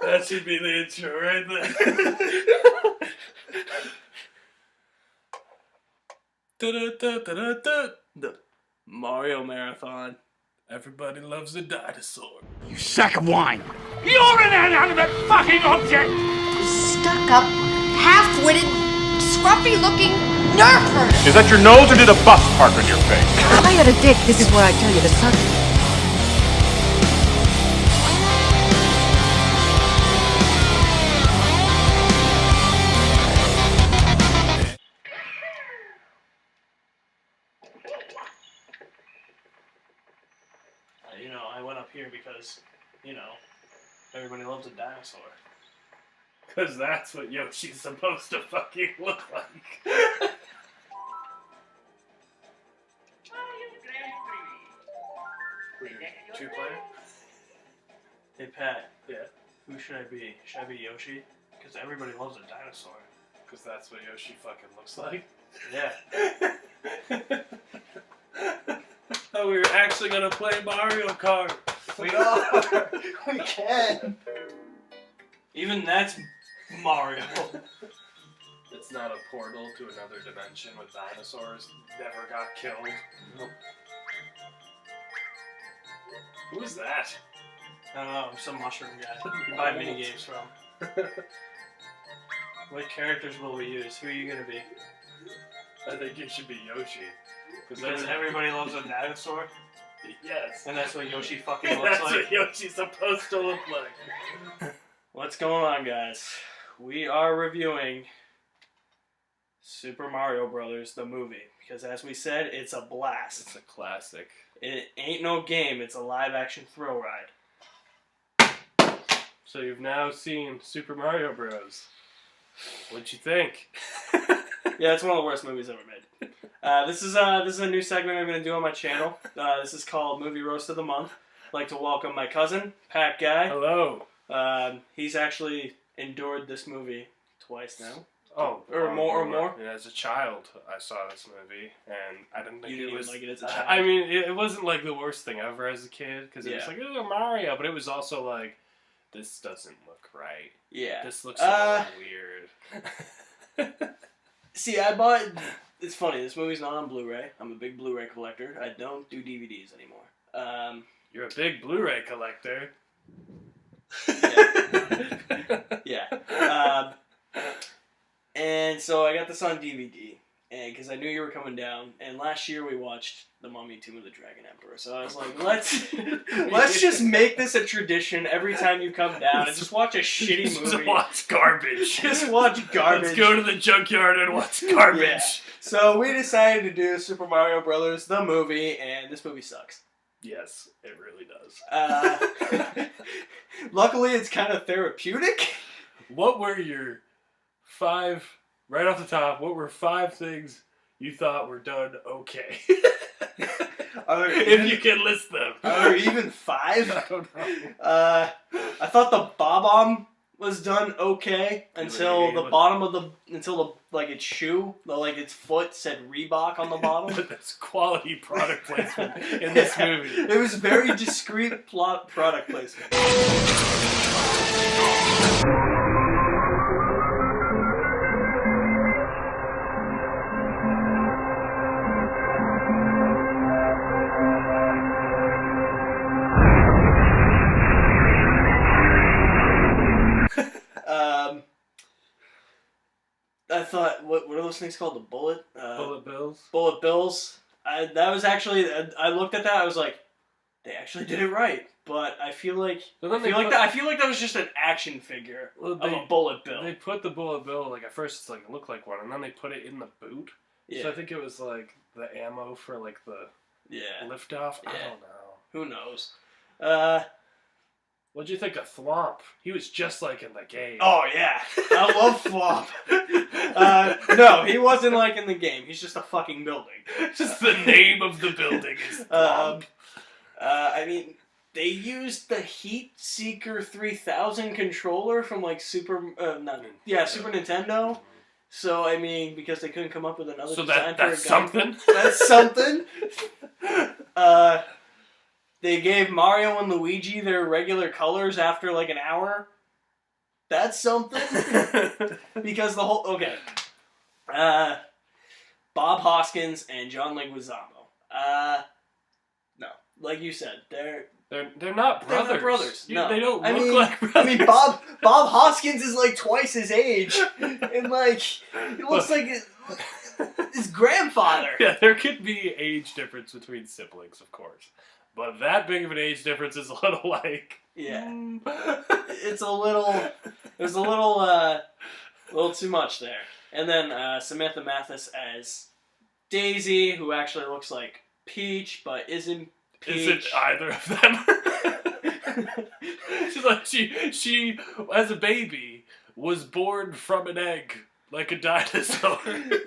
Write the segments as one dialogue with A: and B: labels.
A: That should be the intro right there. The Mario Marathon. Everybody loves a dinosaur.
B: You sack of wine! You're an inanimate fucking object!
C: Stuck-up, half-witted, scruffy-looking nerf herder!
B: Is that your nose or did a bus park on your face?
C: If I had a dick, this is where I tell you to suck it.
A: I went up here because, everybody loves a dinosaur. Because that's what Yoshi's supposed to fucking look like. Two-player? Hey, Pat. Yeah? Who should I be? Should I be Yoshi? Because everybody loves a dinosaur. Because that's what Yoshi fucking looks like? Yeah. Oh, we were actually gonna play Mario Kart.
D: We are. We can.
A: Even that's Mario. It's not a portal to another dimension with dinosaurs. Never got killed. Nope. Who is that? I don't know. Some mushroom guy. You buy minigames from. What characters will we use? Who are you gonna be? I think you should be Yoshi. Because everybody loves a dinosaur? Yes. And that's what Yoshi fucking looks like? That's what Yoshi's supposed to look like. What's going on, guys? We are reviewing Super Mario Brothers, the movie. Because as we said, it's a blast. It's a classic. It ain't no game, it's a live-action thrill ride. So you've now seen Super Mario Bros. What'd you think? Yeah, it's one of the worst movies ever made. This is a new segment I'm going to do on my channel. This is called Movie Roast of the Month. I'd like to welcome my cousin, Pat Guy. Hello. He's actually endured this movie twice now. Oh, or more. Yeah, as a child, I saw this movie, and I didn't think it was like it as a child. I mean, it wasn't like the worst thing ever as a kid because it was like, oh, Mario, but it was also like, this doesn't look right. Yeah, this looks a little weird. See, I bought. It's funny. This movie's not on Blu-ray. I'm a big Blu-ray collector. I don't do DVDs anymore. You're a big Blu-ray collector. Yeah. And so I got this on DVD, and because I knew you were coming down. And last year we watched The Mummy: Tomb of the Dragon Emperor. So I was like, let's just make this a tradition every time you come down and just watch a shitty movie. Just watch garbage. Just watch garbage. Let's go to the junkyard and watch garbage. Yeah. So we decided to do Super Mario Brothers, the movie, and this movie sucks. Yes, it really does. Luckily, it's kind of therapeutic. What were your right off the top, what were 5 things you thought were done okay? If you can list them. Are there even 5? I don't know. I thought the Bob-omb was done okay until the bottom of its shoe, its foot said Reebok on the bottom. That's quality product placement in this movie. It was very discreet product placement. I thought, what are those things called? The bullet? Bullet bills? Bullet bills. That was actually, I looked at that, I was like, they actually did it right. But I feel like that was just an action figure of a bullet bill. They put the bullet bill, at first it's it looked like one, and then they put it in the boot. Yeah. So I think it was the ammo for the liftoff. Yeah. I don't know. Who knows? What'd you think of Thwomp? He was just like in the game. Oh, yeah. I love Thwomp. No, he wasn't in the game. He's just a fucking building. Just the name of the building is Thwomp. I mean, they used the Heat Seeker 3000 controller from Super Nintendo. So, I mean, because they couldn't come up with another design for a gun. That's something? That's something? they gave Mario and Luigi their regular colors after like an hour. That's something. Because the whole... Okay. Bob Hoskins and John Leguizamo. No. Like you said, they're
E: not brothers.
A: They're not brothers. No.
E: They don't look like brothers.
D: I mean, Bob Hoskins is like twice his age. And like, he looks like his grandfather.
E: Yeah, there could be age difference between siblings, of course. But that big of an age difference is a little like...
A: Yeah. There's a little too much there. And then Samantha Mathis as Daisy, who actually looks like Peach, but isn't Peach.
E: Isn't either of them. She's like, she, as a baby, was born from an egg, like a dinosaur.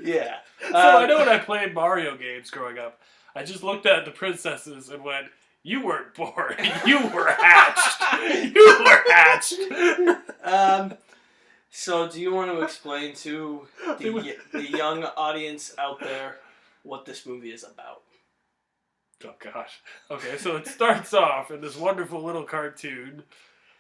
A: Yeah.
E: So I know when I played Mario games growing up, I just looked at the princesses and went, you weren't born. You were hatched. You were hatched.
A: So do you want to explain to the young audience out there what this movie is about?
E: Oh, gosh. Okay, so it starts off in this wonderful little cartoon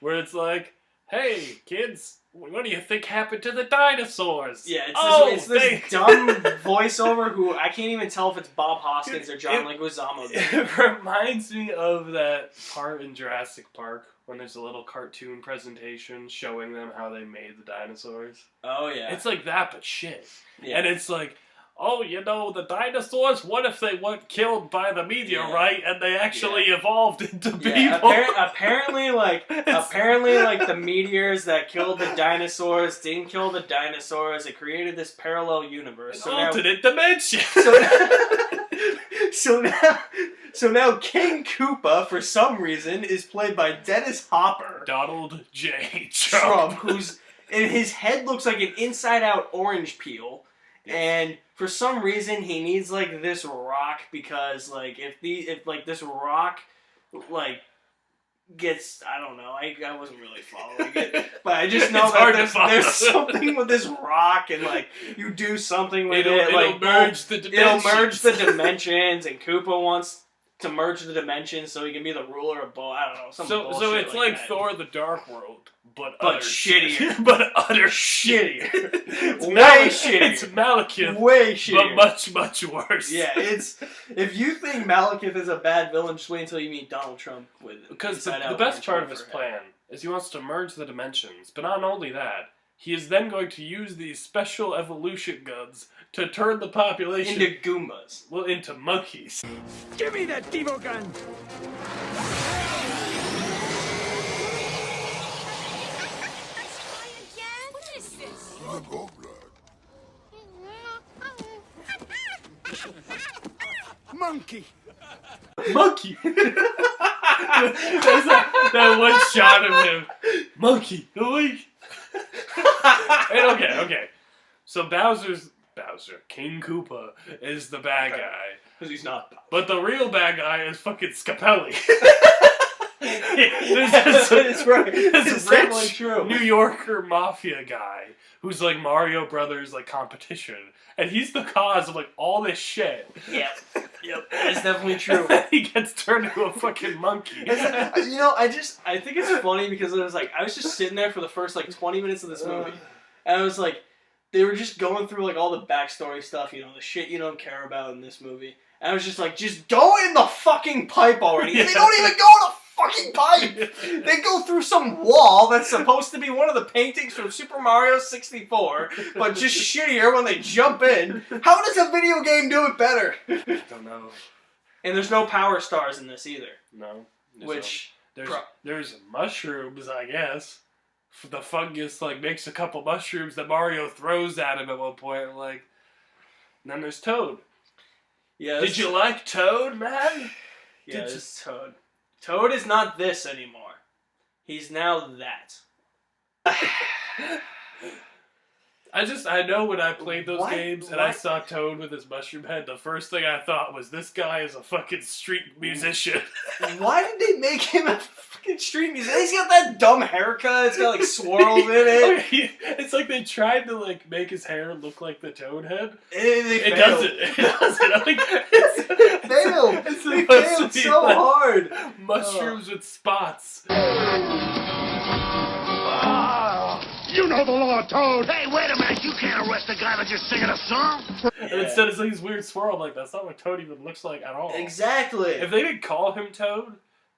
E: where it's like, hey, kids, what do you think happened to the dinosaurs?
A: Yeah, it's this dumb voiceover who I can't even tell if it's Bob Hoskins or John Leguizamo.
E: It reminds me of that part in Jurassic Park when there's a little cartoon presentation showing them how they made the dinosaurs.
A: Oh, yeah.
E: It's like that, but shit.
A: Yeah.
E: And it's like, oh, you know, the dinosaurs, what if they weren't killed by the meteorite and they actually evolved into people?
A: Apparently, the meteors that killed the dinosaurs didn't kill the dinosaurs. It created this parallel universe.
E: An alternate dimension.
A: So now King Koopa, for some reason, is played by Dennis Hopper.
E: Donald J. Trump.
A: Who's... And his head looks like an inside-out orange peel. And for some reason, he needs, like, this rock because, like, if this rock, like, gets... I don't know. I wasn't really following it. But I just know that there's something with this rock and, like, you do something with it.
E: It'll merge the dimensions.
A: It'll merge the dimensions, and Koopa wants to merge the dimensions so he can be the ruler of both. I don't know.
E: So it's like that. Thor the Dark World, but
A: shittier.
E: But utter shittier.
A: Way shittier.
E: It's Malekith.
A: Way shittier.
E: But much, much worse.
A: Yeah, it's... If you think Malekith is a bad villain, just wait until you meet Donald Trump with it.
E: Because the best part of his plan is he wants to merge the dimensions. But not only that, he is then going to use these special evolution guns to turn the population...
A: Into Goombas.
E: Well, into monkeys.
B: Give me that Devo gun!
C: What is this?
B: Monkey!
E: Monkey! There's that one shot of him. Monkey! Okay. So King Koopa is the bad guy.
A: Because he's not.
E: But the real bad guy is fucking Scapelli.
A: It's right. It's definitely true.
E: New Yorker mafia guy who's like Mario Brothers like competition. And he's the cause of like all this shit.
A: Yep. That's definitely true.
E: He gets turned into a fucking monkey.
A: You know, I think it's funny because it was like, I was just sitting there for the first like 20 minutes of this movie. And I was like, they were just going through like all the backstory stuff, you know, the shit you don't care about in this movie. And I was just like, just go in the fucking pipe already.
D: Yeah. They don't even go in the fucking pipe.
A: They go through some wall that's supposed to be one of the paintings from Super Mario 64, but just shittier when they jump in.
D: How does a video game do it better?
E: I don't know.
A: And there's no power stars in this either.
E: No. There's mushrooms, I guess. The fungus like makes a couple mushrooms that Mario throws at him at one point. Like, and then there's Toad.
A: Yeah.
E: Did you like Toad, man?
A: Yeah, it's Toad. Toad is not this anymore. He's now that.
E: I know when I played those
D: What?
E: games and I saw Toad with his mushroom head, the first thing I thought was, this guy is a fucking street musician.
D: Why did they make him a fucking street musician? He's got that dumb haircut. It's got like swirls in it.
E: It's like they tried to like make his hair look like the Toad head.
D: It
E: doesn't. It doesn't. Like,
D: Failed.
E: It's
D: They
E: supposed
D: failed
E: to be
D: so
E: like
D: hard.
E: mushrooms with spots.
B: You know the law, Toad. Hey, wait a minute. You can't arrest a guy that's just singing a song.
E: And instead it's like this weird swirl. I'm like, that's not what Toad even looks like at all.
D: Exactly.
E: If they didn't call him Toad,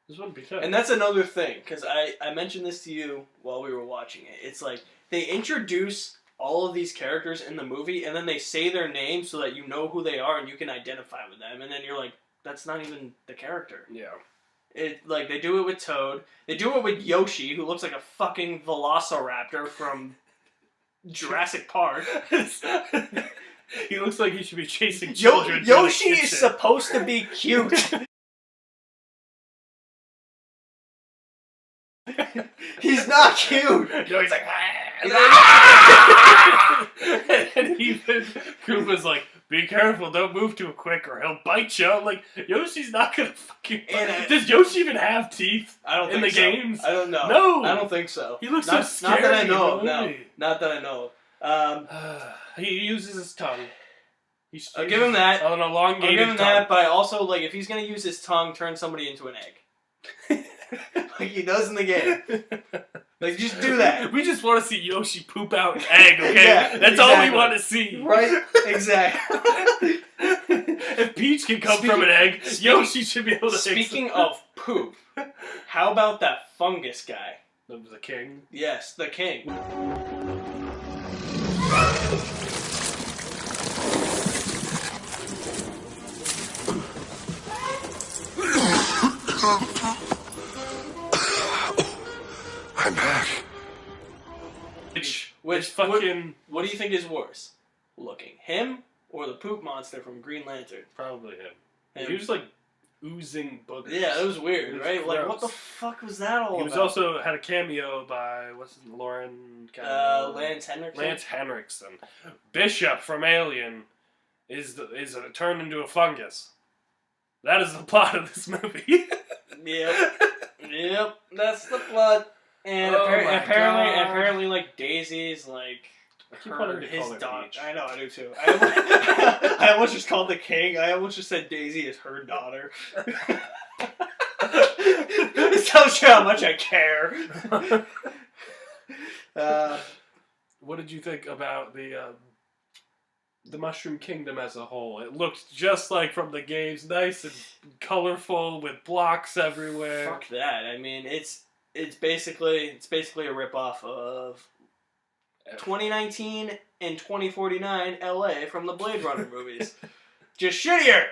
E: this wouldn't be Toad.
D: And that's another thing, because I mentioned this to you while we were watching it. It's like, they introduce all of these characters in the movie, and then they say their names so that you know who they are and you can identify with them. And then you're like, that's not even the character.
E: Yeah.
D: Like, they do it with Toad. They do it with Yoshi, who looks like a fucking velociraptor from Jurassic Park.
E: He looks like he should be chasing children.
D: Yoshi is supposed to be cute. He's not cute.
E: No, he's like, and even Koopa's like, be careful, don't move too quick or he'll bite you. I'm like, Yoshi's not gonna fucking bite. Does Yoshi even have teeth in the games?
D: I don't know.
E: No!
D: I don't think so.
E: He looks so scary.
D: Not that I know of, no. Not that I know of.
E: He uses his tongue.
D: I'll give him that.
E: An elongated
D: I'll give him
E: tongue.
D: that, but I also, like, if he's gonna use his tongue, turn somebody into an egg. Like he does in the game. Like, just do that.
E: We just want to see Yoshi poop out an egg, okay?
D: Yeah,
E: That's all we want to see.
D: Right? Exactly.
E: If Peach can come from an egg, Yoshi should be able to.
D: Speaking of poop, how about that fungus guy?
E: The king?
D: Yes, the king.
F: I'm back.
E: Which fucking...
D: What do you think is worse looking? Him or the poop monster from Green Lantern?
E: Probably him. He was like oozing boogers.
D: Yeah, it was weird, right?
E: Gross.
D: Like, what the fuck was that all about?
E: He was also had a cameo by, what's his name,
D: Lance Henriksen?
E: Lance Henriksen. Bishop from Alien is turned into a fungus. That is the plot of this movie.
D: Yep, that's the plot. And apparently, like, Daisy's, like, his daughter. I know, I do too. I almost just called the king. I almost just said Daisy is her daughter. This tells you how much I care.
E: What did you think about the Mushroom Kingdom as a whole? It looked just like from the games, nice and colorful with blocks everywhere.
D: Fuck that. I mean, it's basically a ripoff of 2019 and 2049 LA from the Blade Runner movies. Just shittier!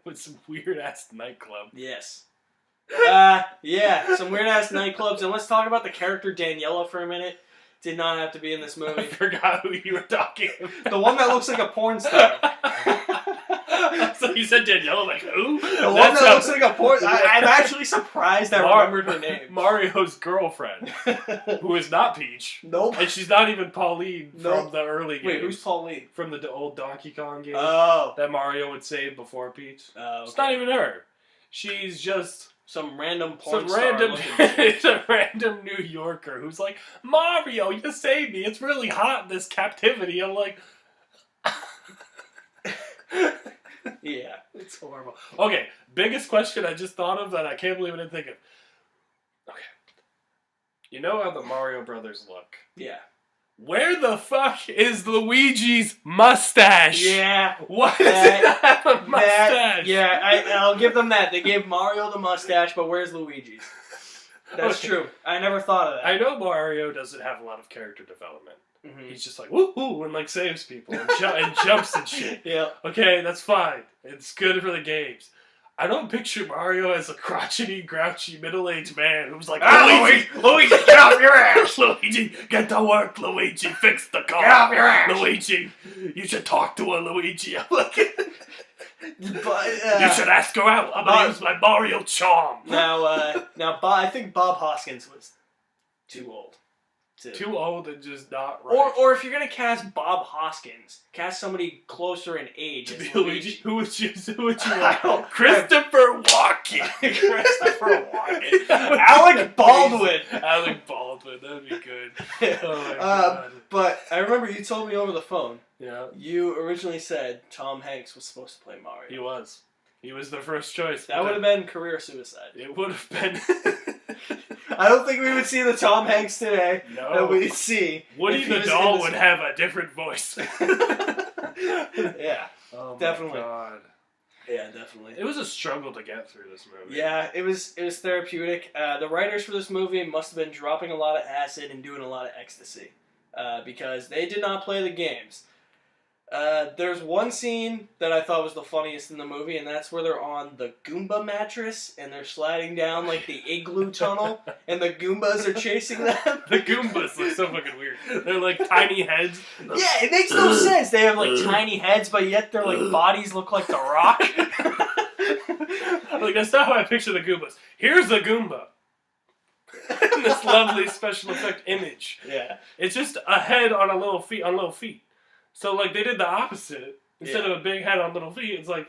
E: With some weird ass nightclub.
D: Yes. Yeah, some weird ass nightclubs. And let's talk about the character Daniela for a minute. Did not have to be in this movie.
E: I forgot who you were talking about.
D: The one that looks like a porn star.
E: So you said Daniela, like who?
D: The one that looks like a porn star. I'm actually surprised I remembered her name.
E: Mario's girlfriend, who is not Peach.
D: Nope.
E: And she's not even Pauline from the early games.
D: Wait, who's Pauline?
E: From the old Donkey Kong game.
D: Oh.
E: That Mario would save before Peach.
D: Oh, okay.
E: It's not even her. She's just...
D: some random porn star.
E: It's a random New Yorker who's like, Mario, you saved me. It's really hot in this captivity. I'm like...
D: Yeah.
E: It's horrible. Okay, biggest question I just thought of that I can't believe I didn't think of. Okay. You know how the Mario Brothers look?
D: Yeah.
E: Where the fuck is Luigi's mustache?
D: Yeah.
E: Why does he not have a mustache?
D: I'll give them that. They gave Mario the mustache, but where's Luigi's? That's true. I never thought of that.
E: I know Mario doesn't have a lot of character development.
D: Mm-hmm.
E: He's just like, woo-hoo, and like saves people and, and jumps and shit.
D: Yeah.
E: Okay, that's fine. It's good for the games. I don't picture Mario as a crotchety, grouchy, middle-aged man who's like, Luigi, get off your ass! Luigi, get to work, Luigi, fix the car!
D: Get off your ass!
E: Luigi, you should talk to her, Luigi. I'm like,
D: But,
E: you should ask her out. I'm gonna use my Mario charm.
D: Now, I think Bob Hoskins was too old.
E: Too old and just not right.
D: Or if you're gonna cast Bob Hoskins, cast somebody closer in age.
E: To
D: as
E: be Luigi. Who would you
D: I
E: want?
D: don't-
E: Christopher Walken.
D: Christopher Walken. Alec Baldwin.
E: Alec Baldwin. That'd be good. Oh my god.
D: But I remember you told me over the phone.
E: Yeah.
D: You originally said Tom Hanks was supposed to play Mario.
E: He was. He was the first choice.
D: That would have been career suicide.
E: It would have been.
D: I don't think we would see the Tom Hanks today that
E: No.
D: we'd see.
E: Woody
D: if he
E: the
D: was
E: doll
D: in
E: would
D: this-
E: have a different voice.
D: Yeah.
E: Oh
D: Definitely.
E: my god.
D: Yeah, definitely.
E: It was a struggle to get through this movie.
D: Yeah, it was therapeutic. The writers for this movie must have been dropping a lot of acid and doing a lot of ecstasy because they did not play the games. There's one scene that I thought was the funniest in the movie, and that's where they're on the Goomba mattress and they're sliding down like the igloo tunnel, and the Goombas are chasing them.
E: The Goombas look so fucking weird. They're like tiny heads.
D: Yeah, it makes no sense. They have like tiny heads, but yet their like bodies look like The Rock.
E: Like, that's not how I picture the Goombas. Here's a Goomba. This lovely special effect image.
D: Yeah.
E: It's just a head on little feet. So like they did the opposite. Instead of a big head on little feet, it's like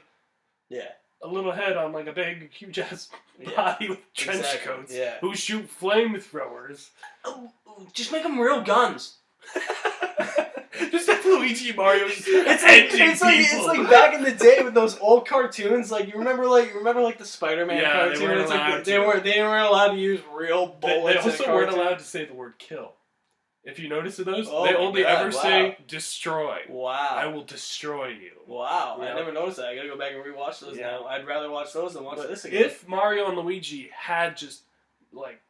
D: Yeah.
E: a little head on like a big huge ass
D: Yeah.
E: body with trench
D: Exactly,
E: coats
D: yeah.
E: who shoot flamethrowers.
D: Oh, just make them real guns.
E: Just have Luigi and Mario just
D: It's
E: ending
D: like back in the day with those old cartoons. Like you remember the Spider-Man
E: Yeah,
D: cartoon.
E: they weren't
D: It's like
E: allowed
D: they weren't allowed to use real
E: They
D: bullets. in a
E: also weren't
D: cartoon.
E: allowed to say the word kill. If you notice those,
D: Oh
E: they
D: my
E: only
D: God,
E: ever
D: wow.
E: say destroy.
D: Wow.
E: I will destroy you.
D: Wow.
E: Yeah.
D: I never noticed that. I gotta go back and rewatch those
E: Yeah.
D: now. I'd rather watch those than watch
E: But
D: this again.
E: if Mario and Luigi had just like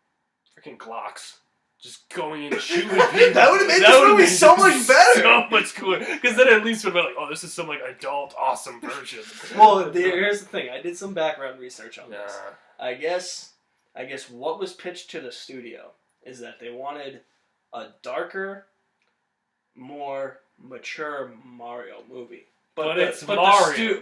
E: freaking Glocks just going in and shooting people,
D: That would've made this
E: would've
D: movie
E: been
D: so much better.
E: So much cooler. Because then at least would have been like, oh, this is some like adult awesome version.
D: Well, here's the thing. I did some background research on this.
E: Nah.
D: I guess what was pitched to the studio is that they wanted a darker, more mature Mario movie.
E: It's Mario.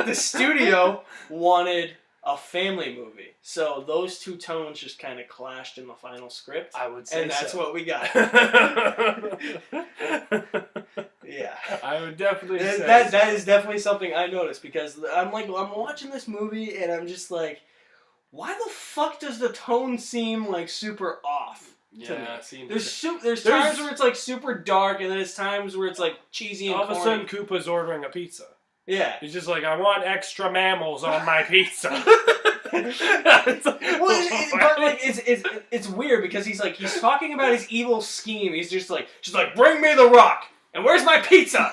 D: The studio wanted a family movie. So those two tones just kind of clashed in the final script.
E: I would say
D: And that's
E: so.
D: what we got. Yeah.
E: I would definitely say
D: That is definitely something I noticed because I'm watching this movie and I'm just like, why the fuck does the tone seem like super off to me?
E: Yeah, seems
D: There's times where it's like super dark and then there's times where it's like cheesy and
E: all of a
D: corny.
E: sudden Koopa's ordering a pizza.
D: Yeah.
E: He's just like, I want extra mammals on my pizza.
D: But like it's weird because he's talking about his evil scheme. He's just like bring me the rock and where's my pizza?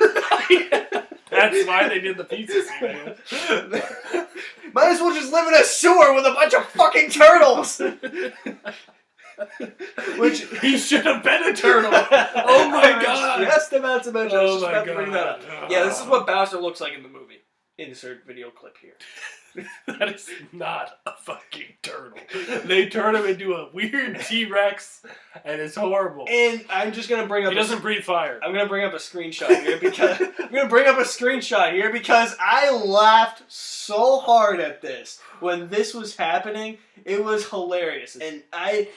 E: That's why they did the pizza scene.
D: Might as well just live in a sewer with a bunch of fucking turtles. Which
E: he should have been a turtle. Oh my god!
D: Just about to mention.
E: Oh
D: I was just
E: my
D: about to bring that up.
E: God.
D: Yeah, this is what Bowser looks like in the movie. Insert video clip here.
E: That is not a fucking turtle. They turn him into a weird T-Rex, and it's horrible.
D: And I'm just gonna bring up.
E: He doesn't breathe fire.
D: I'm gonna bring up a screenshot here because I laughed so hard at this when this was happening. It was hilarious, and I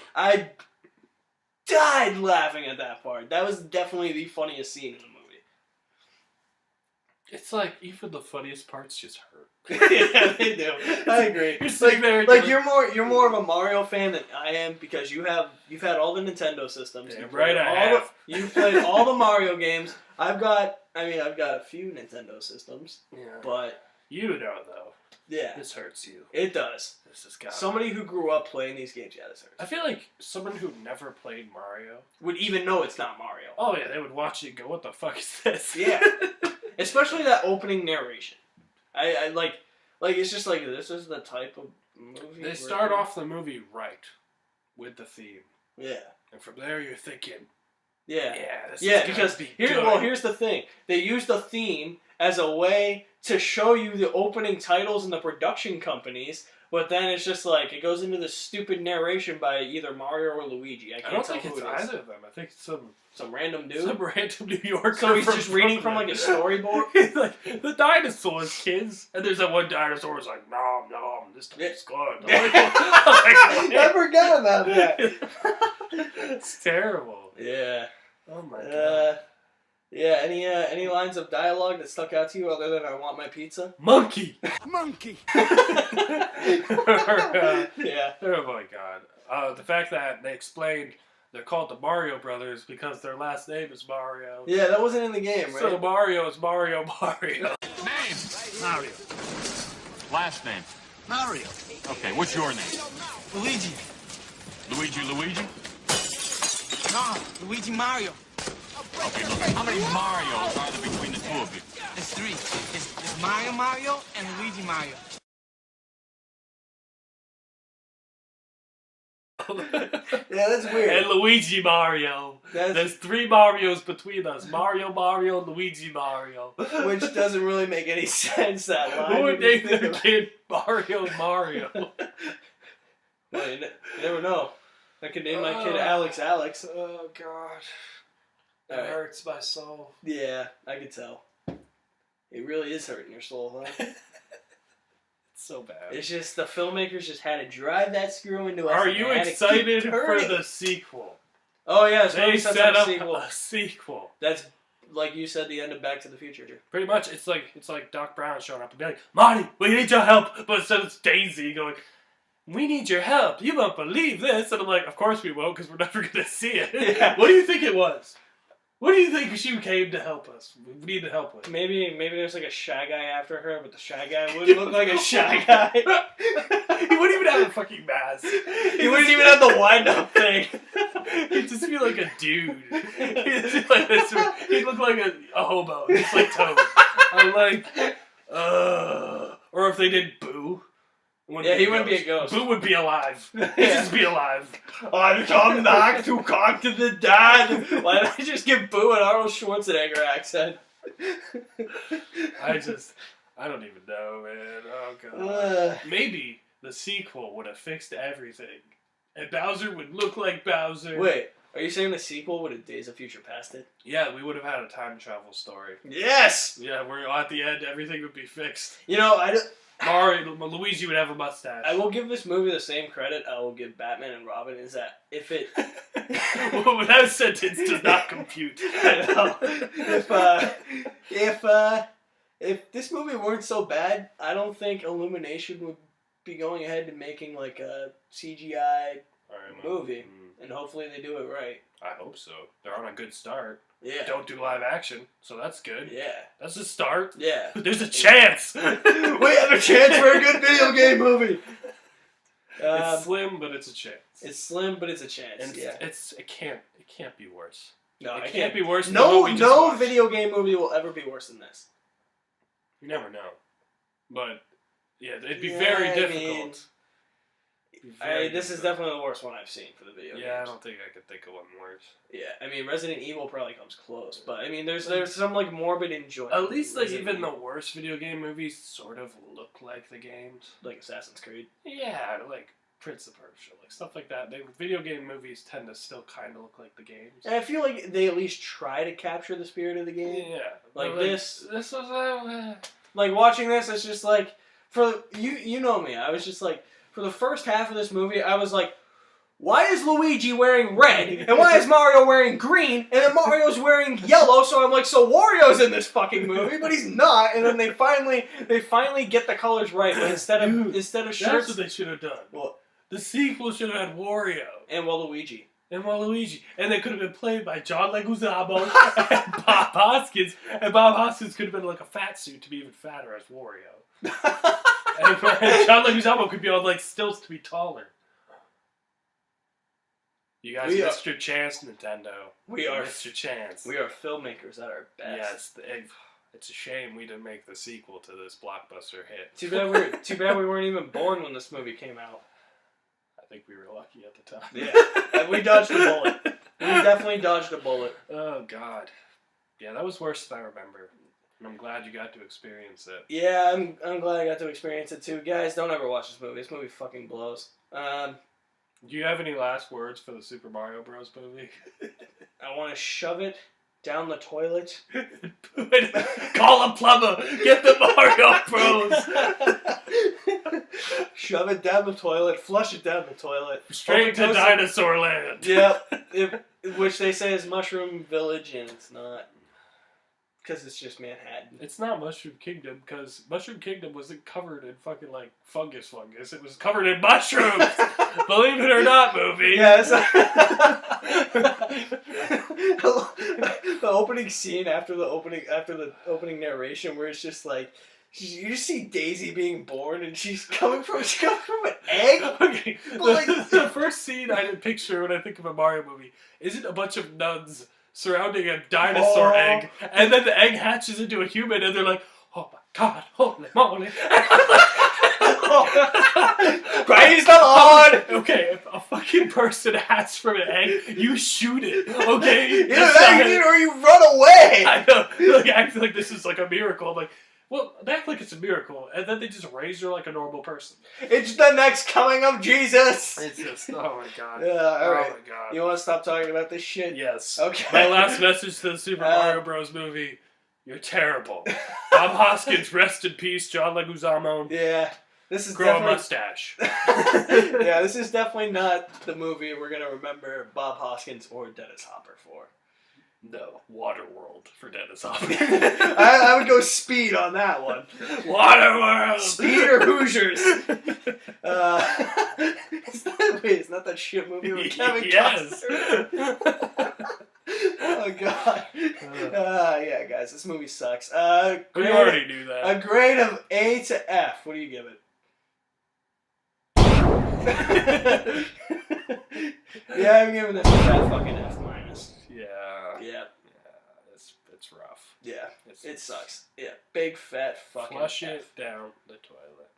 D: died laughing at that part. That was definitely the funniest scene in the movie.
E: It's like even the funniest parts just hurt.
D: Yeah, they do. I agree.
E: You're sitting there,
D: Like you're more of a Mario fan than I am because you've had all the Nintendo systems.
E: Yeah,
D: You've
E: right,
D: played
E: I
D: all
E: have.
D: You've played all the Mario games. I've got a few Nintendo systems,
E: Yeah.
D: but
E: You know, though,
D: yeah,
E: this hurts you.
D: it does.
E: This has got
D: Somebody who grew up playing these games, yeah, this hurts.
E: I feel like someone who never played Mario.
D: Would even know it's not Mario.
E: Oh yeah, they would watch it and go, "What the fuck is this?"
D: Yeah, especially that opening narration. I like it's just like this is the type of movie.
E: They
D: we're
E: start
D: doing.
E: off the movie right with the theme,
D: Yeah.
E: and from there you're thinking,
D: Yeah.
E: "Yeah, this
D: Yeah,
E: is
D: because
E: gonna be good."
D: here's the thing. They use the theme as a way to show you the opening titles and the production companies, but then it's just like it goes into this stupid narration by either Mario or Luigi. I
E: I
D: can't
E: don't
D: tell
E: think
D: who
E: it's
D: it is.
E: either of them. I think it's
D: Some random dude.
E: some random New Yorker.
D: So he's just reading from like a storyboard.
E: He's like, the dinosaurs, kids. And there's that one dinosaur who's like, nom, nom, this tastes good.
D: I forgot about that.
E: It's terrible.
D: Yeah.
E: Oh my god.
D: Yeah. Any lines of dialogue that stuck out to you other than "I want my pizza"?
E: Monkey.
B: Monkey.
D: Yeah.
E: Oh my god. The fact that they explained they're called the Mario Brothers because their last name is Mario.
D: Yeah, that wasn't in the game, right?
E: So Mario is Mario.
B: Name. Mario.
G: Last name.
B: Mario.
G: Okay, what's your name?
H: Luigi.
G: Luigi?
H: No, Luigi Mario.
G: Okay, look, how many Marios are there between the two of you?
H: There's three. It's Mario and Luigi Mario.
D: Yeah, that's weird.
E: And Luigi Mario. There's three Marios between us. Mario, Luigi Mario.
D: Which doesn't really make any sense, that line.
E: Who would name their kid Mario?
D: Well, you never know. I could name my kid Alex.
E: Oh god. That
D: Alright.
E: hurts my soul.
D: Yeah, I could tell. It really is hurting your soul, huh?
E: It's so bad.
D: It's just the filmmakers just had to drive that screw into us.
E: Are
D: and
E: you
D: they had to
E: excited
D: keep
E: for
D: turning.
E: the sequel?
D: Oh yeah, so
E: They set
D: a
E: up
D: sequel.
E: a sequel.
D: That's like you said, the end of Back to the Future.
E: Pretty much, it's like Doc Brown showing up and being like, "Marty, we need your help," but instead it's Daisy going, "We need your help. You won't believe this," and I'm like, "Of course we won't, because we're never gonna see it."
D: Yeah.
E: What do you think it was? What do you think she came to help us? We need help with.
D: Maybe there's like a Shy Guy after her, but the Shy Guy wouldn't look like a Shy Guy.
E: He wouldn't even have a fucking mask.
D: He wouldn't even have the wind-up thing.
E: He'd just be like a dude. He'd look like a hobo, just like Toad. I'm like, or if they did Boo.
D: Yeah, he wouldn't be a ghost.
E: Boo would be alive. He'd just be alive.
D: I've come back to conquer the dead. Why did I just give Boo an Arnold Schwarzenegger accent?
E: I don't even know, man. Oh god. Maybe the sequel would have fixed everything, and Bowser would look like Bowser.
D: Wait, are you saying the sequel would have Days of Future Past it?
E: Yeah, we would have had a time travel story.
D: Yes.
E: Yeah, where at the end everything would be fixed.
D: You know,
E: Luigi would have a mustache.
D: I will give this movie the same credit I will give Batman and Robin, is that if it...
E: Well, that sentence does not compute.
D: I know. If this movie weren't so bad, I don't think Illumination would be going ahead and making like a CGI movie. And hopefully they do it right.
E: I hope so. They're on a good start.
D: Yeah.
E: Don't do live action, so that's good.
D: Yeah.
E: That's a start.
D: Yeah.
E: There's a chance.
D: We have a chance for a good video game movie.
E: It's slim, but it's a chance.
D: It's slim, but it's a chance.
E: And
D: yeah.
E: it can't be worse.
D: No,
E: it can't be worse. Than
D: No,
E: what we just
D: no
E: watched.
D: video game movie will ever be worse than this.
E: You never know, but yeah, it'd be
D: Yeah,
E: very
D: I
E: difficult.
D: This is definitely the worst one I've seen for the video games.
E: Yeah, I don't think I could think of one worse.
D: Yeah, I mean Resident Evil probably comes close, but I mean there's some like morbid enjoyment.
E: At least like
D: Resident
E: even the
D: Evil.
E: worst video game movies sort of look like the games.
D: Like Assassin's Creed.
E: Yeah, like Prince of Persia, like stuff like that. Video game movies tend to still kind of look like the games.
D: And I feel like they at least try to capture the spirit of the game.
E: Yeah,
D: Like
E: but,
D: this.
E: This was
D: Like watching this, it's just like for you know me. I was just like for the first half of this movie, I was like, why is Luigi wearing red and why is Mario wearing green and then Mario's wearing yellow? So I'm like, so Wario's in this fucking movie, but he's not. And then they finally get the colors right. But instead of
E: that's
D: shirts,
E: what they should have done.
D: well,
E: The sequel should have had Wario
D: and Waluigi.
E: and Waluigi, and they could have been played by John Leguizamo and Bob Hoskins, and Bob Hoskins could have been like a fat suit to be even fatter as Wario. And John Leguizamo could be on like stilts to be taller. You guys missed your chance, Nintendo.
D: We are
E: missed your chance.
D: We are filmmakers at our best.
E: Yes, it's a shame we didn't make the sequel to this blockbuster hit.
D: Too bad we weren't even born when this movie came out.
E: I think we were lucky at the time.
D: Yeah, we dodged a bullet. We definitely dodged a bullet.
E: Oh God, yeah, that was worse than I remember. And I'm glad you got to experience it.
D: Yeah, I'm glad I got to experience it too. Guys, don't ever watch this movie. This movie fucking blows.
E: Do you have any last words for the Super Mario Bros. Movie?
D: I want to shove it down the toilet.
E: Call a plumber. Get the Mario Bros.
D: Shove it down the toilet. Flush it down the toilet.
E: Straight to Dinosaur Land.
D: Yep. Which they say is Mushroom Village, and it's not. Because it's just Manhattan.
E: It's not Mushroom Kingdom, because Mushroom Kingdom wasn't covered in fucking, like, fungus. It was covered in mushrooms! Believe it or not, movie!
D: Yes. The opening scene after the opening narration where it's just like, you just see Daisy being born, and she's coming from an egg?
E: Okay,
D: Like,
E: the first scene I picture when I think of a Mario movie isn't a bunch of nuns surrounding a dinosaur egg, and then the egg hatches into a human, and they're like, oh my god, holy moly.
D: Praise the Lord!
E: Okay, if a fucking person hatches from an egg, you shoot it, okay?
D: Either that or you run away!
E: I know, like, acting like this is like a miracle. I'm like, well, they act like it's a miracle, and then they just raise her like a normal person.
D: It's the next coming of Jesus!
E: It's just, oh my god.
D: Yeah, alright.
E: Oh my god.
D: You want to stop talking about this shit?
E: Yes.
D: Okay.
E: My last message to the Super Mario Bros. Movie, you're terrible. Bob Hoskins, rest in peace, John Leguizamo.
D: Yeah. This is
E: Grow a mustache.
D: Yeah, this is definitely not the movie we're going to remember Bob Hoskins or Dennis Hopper for.
E: No, Waterworld for Dennis Hopper.
D: I would go Speed on that one.
E: Waterworld!
D: Speed or Hoosiers? It's not that shit movie with Kevin Costner. Oh, God. Yeah, guys, this movie sucks.
E: We already knew that.
D: A grade of A to F. What do you give it? Yeah, I'm giving this a fat fucking F minus.
E: Yeah.
D: Yeah.
E: It's rough.
D: Yeah. It sucks. Yeah. Big fat fucking
E: Flush
D: F.
E: it down the toilet.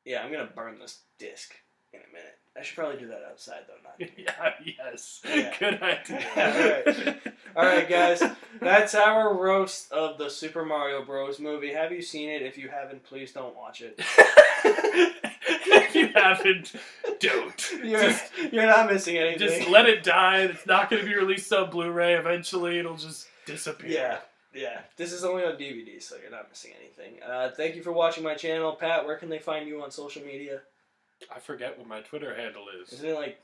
D: Yeah, I'm gonna burn this disc in a minute. I should probably do that outside though, not here.
E: Yeah, yes.
D: Yeah.
E: Good idea.
D: Alright, guys. That's our roast of the Super Mario Bros. Movie. Have you seen it? If you haven't, please don't watch it.
E: If you haven't, don't.
D: You're not missing anything.
E: Just let it die. It's not going to be released on Blu-ray. Eventually, it'll just disappear.
D: Yeah. This is only on DVD, so you're not missing anything. Thank you for watching my channel. Pat, where can they find you on social media?
E: I forget what my Twitter handle is.
D: Isn't it like...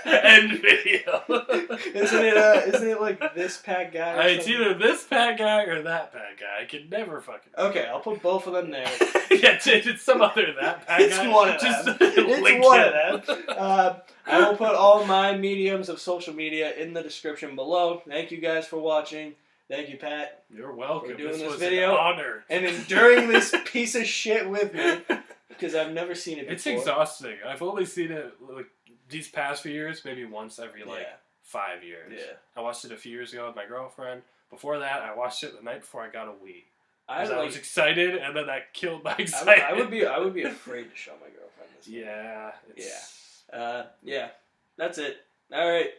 E: End video.
D: Isn't it like this Pat Guy? Or
E: It's
D: something?
E: either this Pat Guy or that Pat Guy. I can never fucking...
D: Okay, I'll put both of them there.
E: Yeah, it's some other that Pat
D: It's
E: Guy.
D: one of
E: Just
D: them.
E: link
D: It's one
E: it.
D: of them. I will put all my mediums of social media in the description below. Thank you guys for watching. Thank you, Pat.
E: You're welcome.
D: For doing
E: this
D: this
E: was
D: video.
E: an honor.
D: And enduring this piece of shit with me. Because I've never seen it before.
E: It's exhausting. I've only seen it like these past few years, maybe once every 5 years.
D: Yeah.
E: I watched it a few years ago with my girlfriend. Before that, I watched it the night before I got a Wii.
D: I
E: was excited, and then that killed my excitement.
D: I would be afraid to show my girlfriend this.
E: Yeah.
D: Yeah. That's it. All right.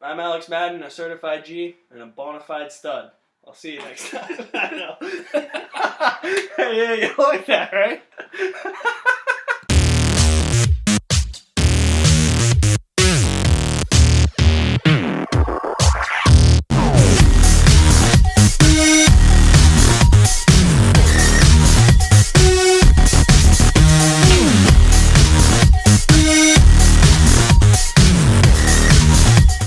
D: I'm Alex Madden, a certified G and a bona fide stud. I'll see you next time. I know. Yeah, you like that, right?